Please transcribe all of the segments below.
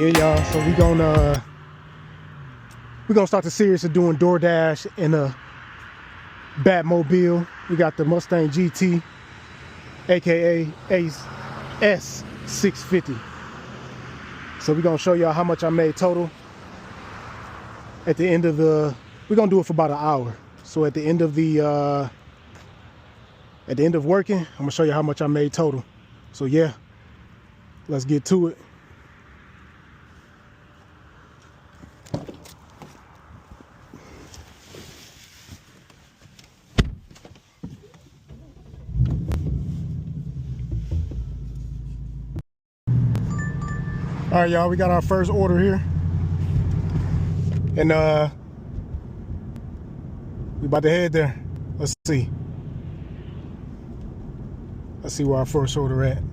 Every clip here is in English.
Yeah, y'all. So we're gonna start the series of doing Doordash in a Batmobile. We got the Mustang GT, aka S650. So we're gonna show y'all how much I made total. At the end of we're gonna do it for about an hour. So at the end of working, I'm gonna show you how much I made total. So yeah, let's get to it. All right, y'all, we got our first order here. And we about to head there. Let's see where our first order at.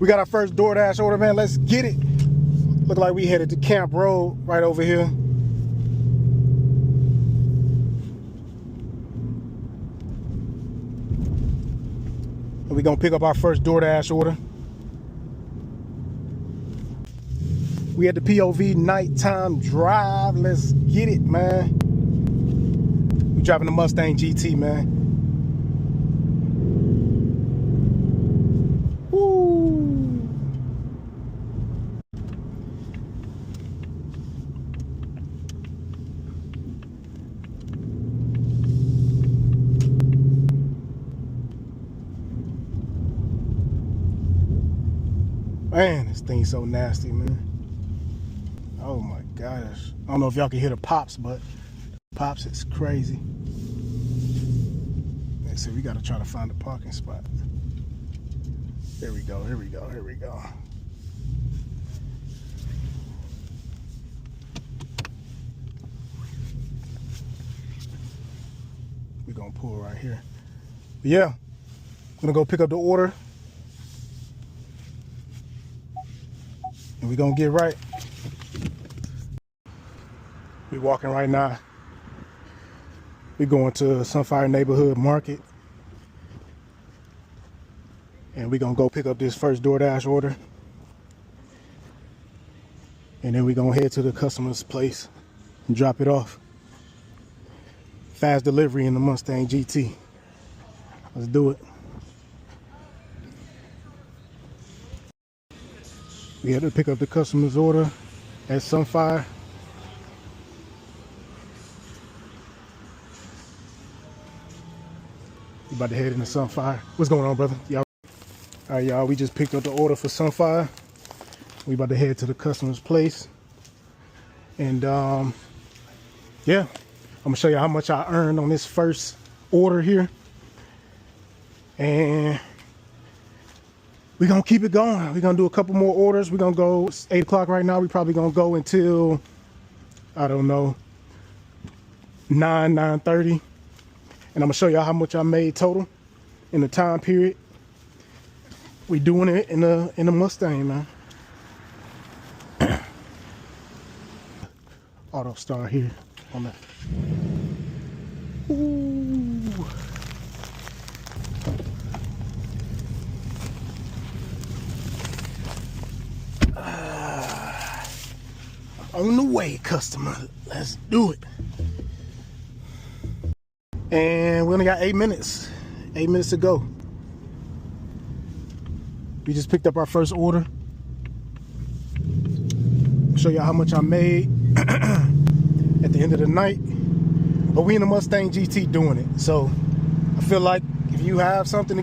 We got our first Doordash order, man. Let's get it. Look like we headed to Camp Road right over here. And we're gonna pick up our first Doordash order. We had the POV nighttime drive. Let's get it, man. We driving the Mustang GT, man. Woo. Man, this thing's so nasty, man. Oh my gosh. I don't know if y'all can hear the pops, but the pops is crazy. Let's see, we gotta try to find a parking spot. Here we go, here we go, here we go. We're gonna pull right here. But yeah, I'm gonna go pick up the order. And we're gonna get right. We walking right now. We going to Sunfire Neighborhood Market. And we gonna go pick up this first Doordash order. And then we gonna head to the customer's place and drop it off. Fast delivery in the Mustang GT. Let's do it. We had to pick up the customer's order at Sunfire. We about to head into Sunfire. What's going on, brother? Y'all? All right, y'all. We just picked up the order for Sunfire. We about to head to the customer's place. And yeah, I'm gonna show you how much I earned on this first order here. And we're gonna keep it going. We're gonna do a couple more orders. We're gonna go, it's 8 o'clock right now. We probably gonna go until, I don't know, 9:30. And I'm gonna show y'all how much I made total in the time period. We doing it in the Mustang, man. Auto start here on that. Ooh. On the way, customer. Let's do it. And we only got 8 minutes. 8 minutes to go. We just picked up our first order. Show y'all how much I made at the end of the night. But we in the Mustang GT doing it. So I feel like if you have something,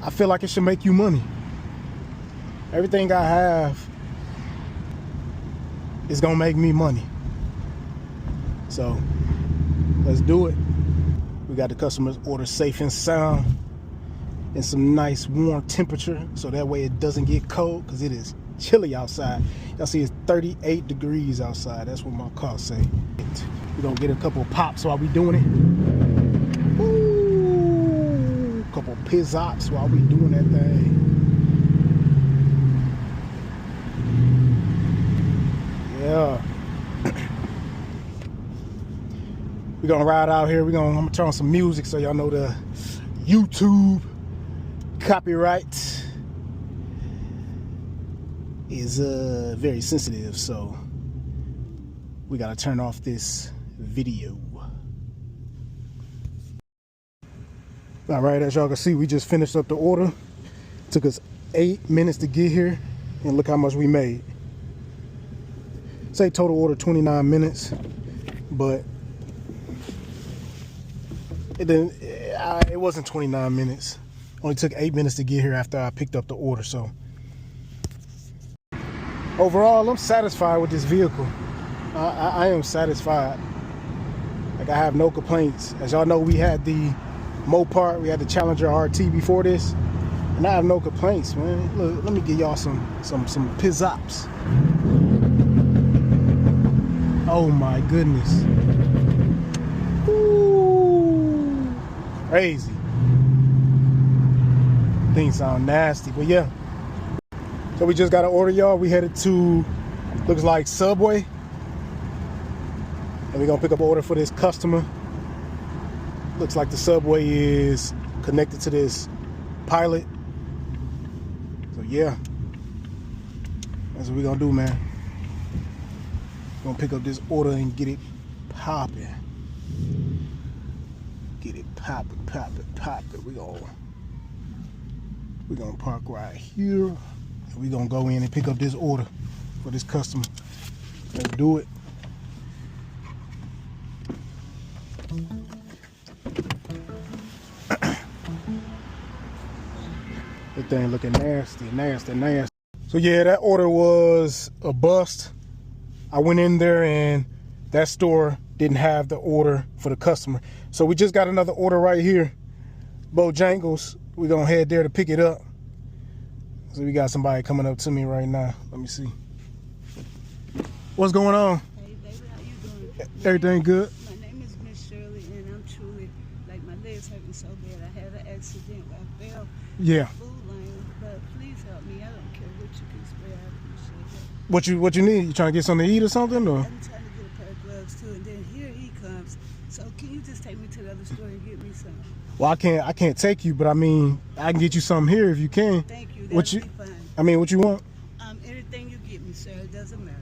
I feel like it should make you money. Everything I have is gonna make me money. So let's do it. We got the customer's order safe and sound in some nice warm temperature, so that way it doesn't get cold, because it is chilly outside. Y'all see it's 38 degrees outside. That's what my car say. We're gonna get a couple pops while we doing it. Ooh, couple pizzops while we doing that thing. Yeah. We're gonna ride out here. I'm gonna turn on some music so y'all know the YouTube copyright. is very sensitive, so we gotta turn off this video. All right, as y'all can see, we just finished up the order. Took us 8 minutes to get here, and look how much we made. Say total order 29 minutes, but it wasn't 29 minutes. Only took 8 minutes to get here after I picked up the order. So overall, I'm satisfied with this vehicle. I am satisfied. Like, I have no complaints. As y'all know, we had the Mopar, we had the Challenger RT before this, and I have no complaints, man. Look, let me give y'all some pizzops. Oh my goodness. Ooh, crazy. Things sound nasty, but yeah. So we just got an order, y'all. We headed to, looks like Subway, and we're gonna pick up an order for this customer. Looks like the Subway is connected to this Pilot. So yeah, that's what we're gonna do, man. We're gonna pick up this order and get it popping. Get it popping, popping, popping. We're gonna park right here, and we're gonna go in and pick up this order for this customer. Let's do it. That thing looking nasty, nasty, nasty. So yeah, that order was a bust. I went in there and that store didn't have the order for the customer. So we just got another order right here, Bojangles. We're gonna head there to pick it up. So we got somebody coming up to me right now. Let me see. What's going on? Hey baby, how you doing? Everything good? My name is Miss Shirley, and I'm truly, like, my legs hurting so bad. I had an accident where I fell Yeah. food lane, but please help me. I don't care what you can spare. I appreciate it. What you need? You trying to get something to eat or something? Or? I'm trying to get a pair of gloves too, and then here he comes. So can you just take me to the other store and get me some? Well, I can't take you, but I mean, I can get you something here if you can. Thank you. What That'll you? be fine. I mean, what you want? Anything you get me, sir. It doesn't matter.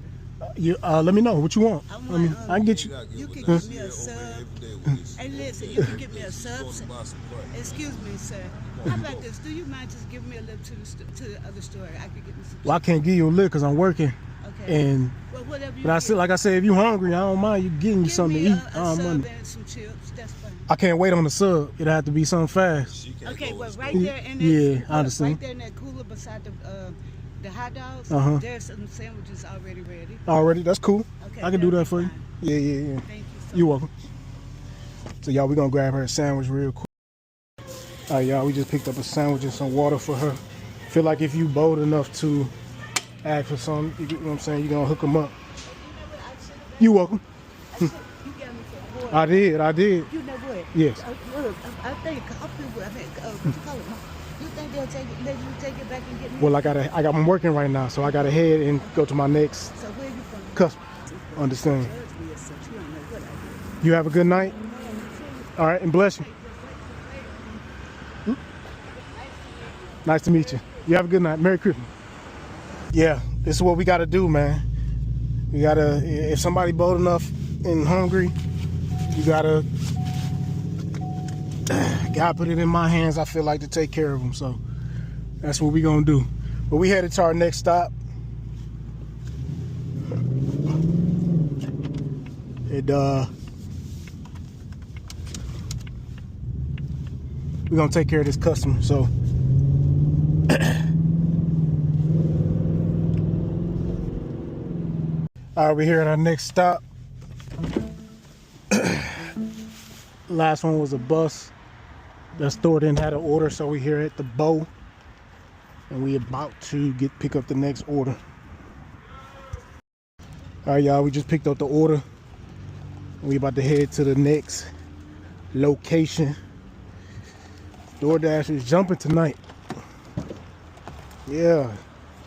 Let me know what you want. I want, I mean, I can get you. You can give me a sub. Hey, listen, you can give me a sub. Excuse me, sir. How about this? Do you mind just giving me a lift to the other store? I could get me some. Well, I can't give you a lift because I'm working. Okay. And well, whatever you but I said, like I said, if you hungry, I don't mind you getting you give something me to eat. a sub and some chips. That's fine. I can't wait on the sub. It'll have to be something fast. Okay, well, right there in that, Yeah, I understand. Right there in that cooler beside the hot dogs, there's some sandwiches already ready. Already, that's cool. Okay, I can do that'll that be for you. fine. Yeah. Thank you so You're much. welcome. So y'all, we gonna grab her a sandwich real quick. All right, y'all, we just picked up a sandwich and some water for her. Feel like if you bold enough to ask for some, you know what I'm saying, you're gonna hook them up. You're welcome. You got me some water. I did. You know what? Yes. Look, I think coffee. What you call it? You think they'll let you take it back and get me? Well, I'm working right now, so I gotta head and go to my next So where you from? customer. Understand? Judge me as such. You don't know what I did. You have a good night. All right, and bless you. Nice to meet you. You have a good night. Merry Christmas. Yeah, this is what we gotta do, man. We gotta, if somebody bold enough and hungry, you gotta, God put it in my hands, I feel like, to take care of them. So that's what we gonna do. But we headed to our next stop. We're gonna take care of this customer. So all right, we're here at our next stop. Last one was a bus. The store didn't have an order, so we're here at the Bow, and we about to pick up the next order. All right, y'all, we just picked up the order. We about to head to the next location. Doordash is jumping tonight. Yeah,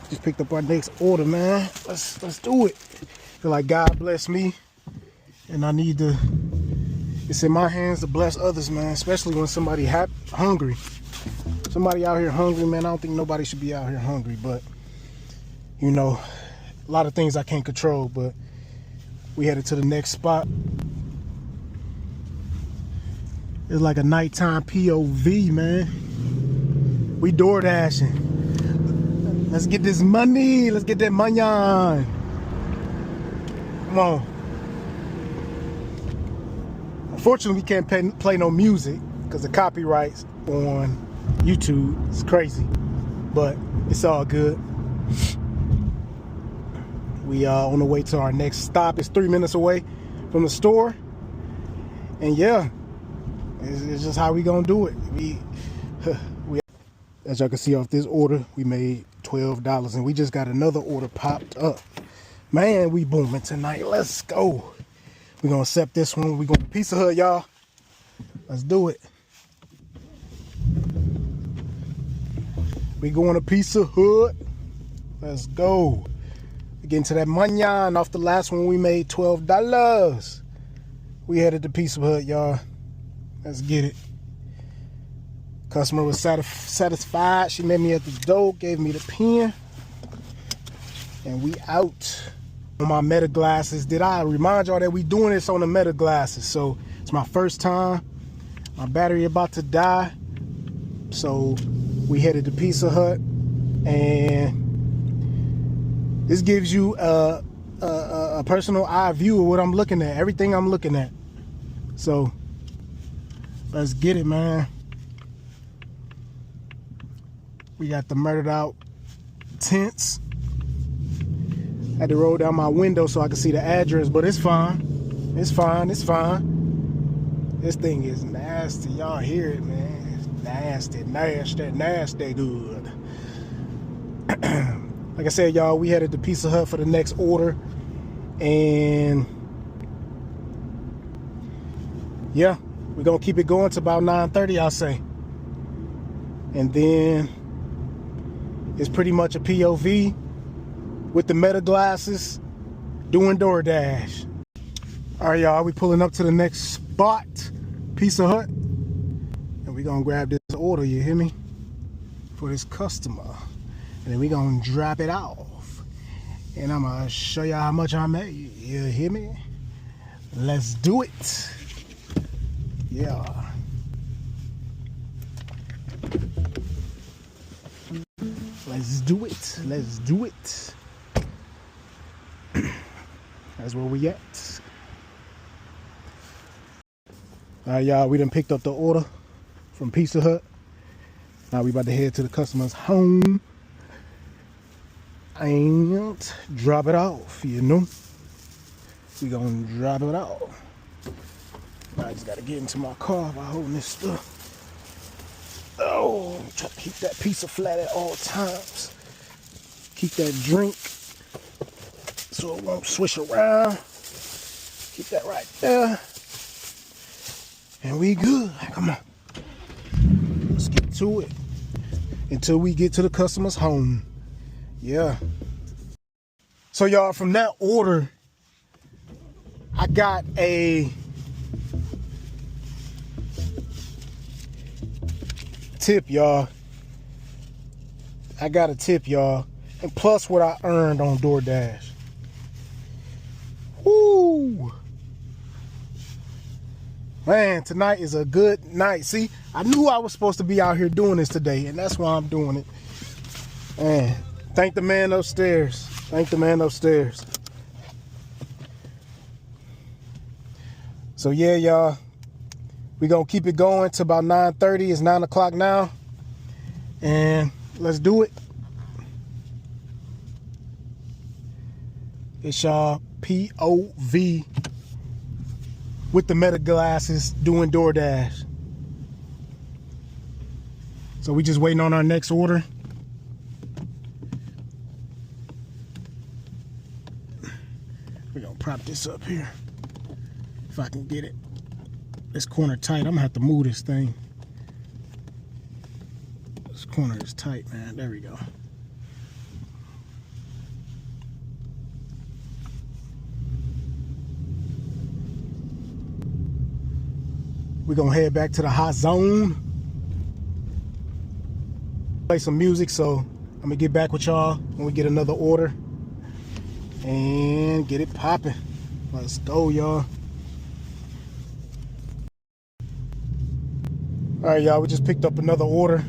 just picked up our next order, man. Let's do it. Feel like God bless me, and I need to. It's in my hands to bless others, man. Especially when somebody hungry. Somebody out here hungry, man. I don't think nobody should be out here hungry, but You know, a lot of things I can't control, but we headed to the next spot. It's like a nighttime POV, man. We door dashing. Let's get this money. Let's get that money on. Come on. Unfortunately, we can't play no music because the copyrights on YouTube is crazy. But it's all good. We are on the way to our next stop. It's 3 minutes away from the store. And yeah, it's just how we gonna do it. We as y'all can see off this order, we made $12 and we just got another order popped up. Man, we booming tonight. Let's go. We're gonna accept this one. We're going to Pizza Hut, y'all. Let's do it. We going to Pizza Hut. Let's go. We getting to that money off the last one. We made $12. We headed to Pizza Hut, y'all. Let's get it. Customer was satisfied. She met me at the door, gave me the pen, and we out. On my Meta glasses, did I remind y'all that we doing this on the Meta glasses? So it's my first time. My battery about to die, so we headed to Pizza Hut, and this gives you a personal eye view of what I'm looking at, everything I'm looking at. So let's get it, man. We got the murdered out tents. Had to roll down my window so I could see the address, but it's fine. It's fine. It's fine. This thing is nasty. Y'all hear it, man. It's nasty, nasty, nasty good. Like I said, y'all, we headed to Pizza Hut for the next order. And yeah, we're going to keep it going to about 9:30, I'll say. And then it's pretty much a POV with the Meta glasses doing Doordash. All right, y'all, we pulling up to the next spot, Pizza Hut. And we gonna grab this order, you hear me? For this customer. And then we gonna drop it off. And I'm gonna show y'all how much I made. You hear me? Let's do it. Yeah. Let's do it. Let's do it. That's where we at. All right, y'all, we done picked up the order from Pizza Hut. Now we about to head to the customer's home and drop it off, you know. We gonna drop it off. I just gotta get into my car by holding this stuff. Oh, try to keep that pizza flat at all times. Keep that drink so it won't swish around. Keep that right there. And we good. Come on. Let's get to it until we get to the customer's home. Yeah. So y'all, from that order, I got a tip, y'all. I got a tip, y'all. And plus what I earned on Doordash. Woo! Man, tonight is a good night. See, I knew I was supposed to be out here doing this today, and that's why I'm doing it. Man, thank the man upstairs. Thank the man upstairs. So yeah, y'all. We're going to keep it going to about 9:30. It's 9 o'clock now. And let's do it. It's y'all POV with the Meta glasses doing Doordash. So we just waiting on our next order. We're going to prop this up here if I can get it. This corner tight. I'm gonna have to move this thing. This corner is tight, man. There we go. We're gonna head back to the hot zone. Play some music so I'm gonna get back with y'all when we get another order and get it popping. Let's go, y'all. All right, y'all, we just picked up another order.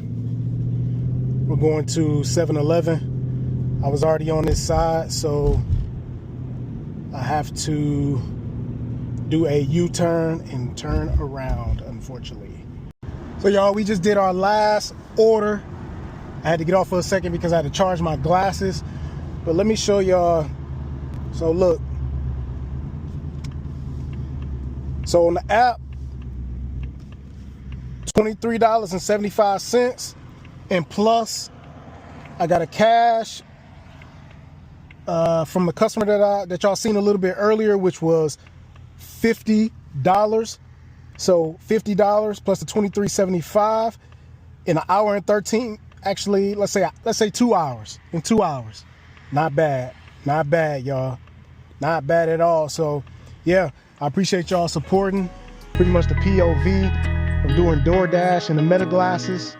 We're going to 7-Eleven. I was already on this side, so I have to do a U-turn and turn around, unfortunately. So y'all, we just did our last order. I had to get off for a second because I had to charge my glasses, but let me show y'all. So look, so on the app, $23.75, and plus I got a cash from the customer that y'all seen a little bit earlier, which was $50. So $50 plus the $23.75 in an hour and 13. Actually, let's say 2 hours. In 2 hours, not bad, y'all, not bad at all. So yeah, I appreciate y'all supporting. Pretty much the POV of doing Doordash and the Meta glasses.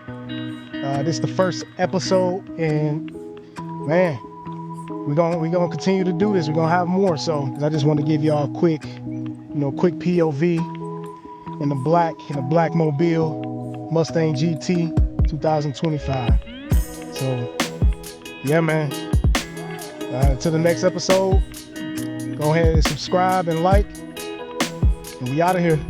This is the first episode, and man, we're gonna continue to do this. We're gonna have more. So I just want to give y'all a quick POV in the black mobile Mustang GT 2025. So yeah, man, to the next episode, go ahead and subscribe and like, and we out of here.